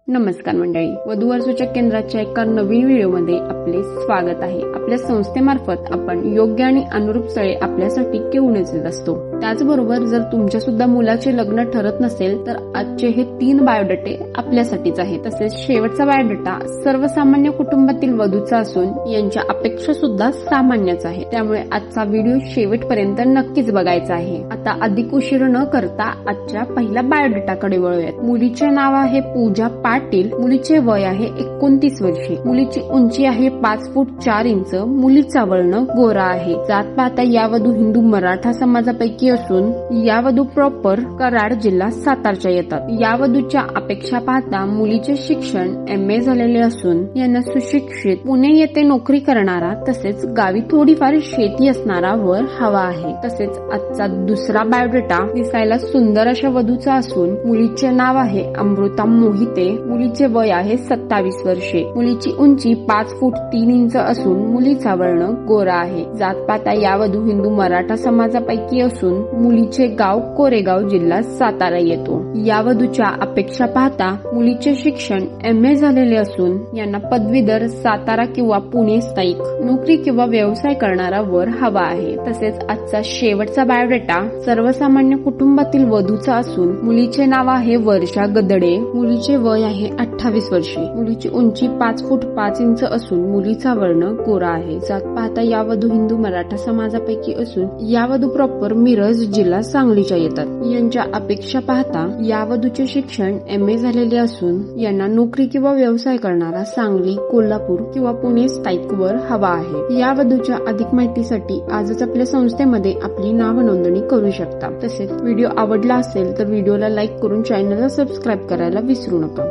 नमस्कार मंडळी, वधूवर सूचक केंद्राच्या एका नवीन व्हिडिओमध्ये आपले स्वागत आहे। आपल्या संस्थेमार्फत आपण योग्य आणि अनुरूप स्थळे आपल्यासाठी घेऊनच येत असतो। त्याचबरोबर जर तुमच्या सुद्धा मुलाचे लग्न ठरत नसेल तर आजचे हे 3 बायोडेटे आपल्यासाठीच आहेत। तसेच शेवटचा बायोडेटा सर्वसामान्य कुटुंबातील वधूचा असून यांच्या अपेक्षा सुद्धा सामान्यच आहे। त्यामुळे आजचा व्हिडिओ शेवटपर्यंत नक्कीच बघायचा आहे। आता अधिक उशीर न करता आजच्या पहिल्या बायोडेटाकडे वळूयात। मुलीचे नाव आहे पूजा पाटील, मुलीचे वय आहे 29 वर्षे, मुलीची उंची आहे 5 फूट 4 इंच, मुलीचा वर्ण गोरा आहे। जात पाहता या वधू हिंदू मराठा समाजापैकी असून या वधू प्रॉपर कराड जिल्हा सातारच्या येतात। या वधूच्या अपेक्षा पाहता मुलीचे शिक्षण MA झालेले असून यांना सुशिक्षित पुणे येथे नोकरी करणारा तसेच गावी थोडीफार शेती असणारा वर हवा आहे। तसेच आजचा दुसरा बायोडेटा दिसायला सुंदर अशा वधूचा असून मुलीचे नाव आहे अमृता मोहिते, मुलीचे वय आहे 27 वर्षे, मुलीची उंची 5 फूट 3 इंच असून मुलीचा वर्ण गोरा आहे। जात पाहता या वधू हिंदू मराठा समाजापैकी असून मुलीचे गाव कोरेगाव जिल्हा सातारा येतो। या वधूच्या अपेक्षा पाहता मुलीचे शिक्षण MA झालेले असून यांना पदवीधर सातारा किंवा पुणे स्थायिक नोकरी किंवा व्यवसाय करणारा वर हवा आहे। तसेच आजचा शेवटचा बायोडेटा सर्वसामान्य कुटुंबातील वधूचा असून मुलीचे नाव आहे वर्षा गदडे, मुलीचे वय आहे 28 वर्षे, मुलीची उंची 5 फूट 5 इंच असून मुलीचा वर्ण गोरा आहे। जात पाहता या वधू हिंदू मराठा समाजापैकी असून या वधू प्रॉपर मिरज जिल्हा सांगलीच्या येतात। यांच्या अपेक्षा पाहता या वधूचे शिक्षण MA झालेले असून यांना नोकरी किंवा व्यवसाय करणारा सांगली, कोल्हापूर किंवा पुणे स्थायिक वर हवा आहे। या वधूच्या अधिक माहितीसाठी आजच आपल्या संस्थेमध्ये आपली नाव नोंदणी करू शकता। तसेच व्हिडिओ आवडला असेल तर व्हिडिओला लाईक करून चॅनलला सबस्क्राईब करायला विसरू नका।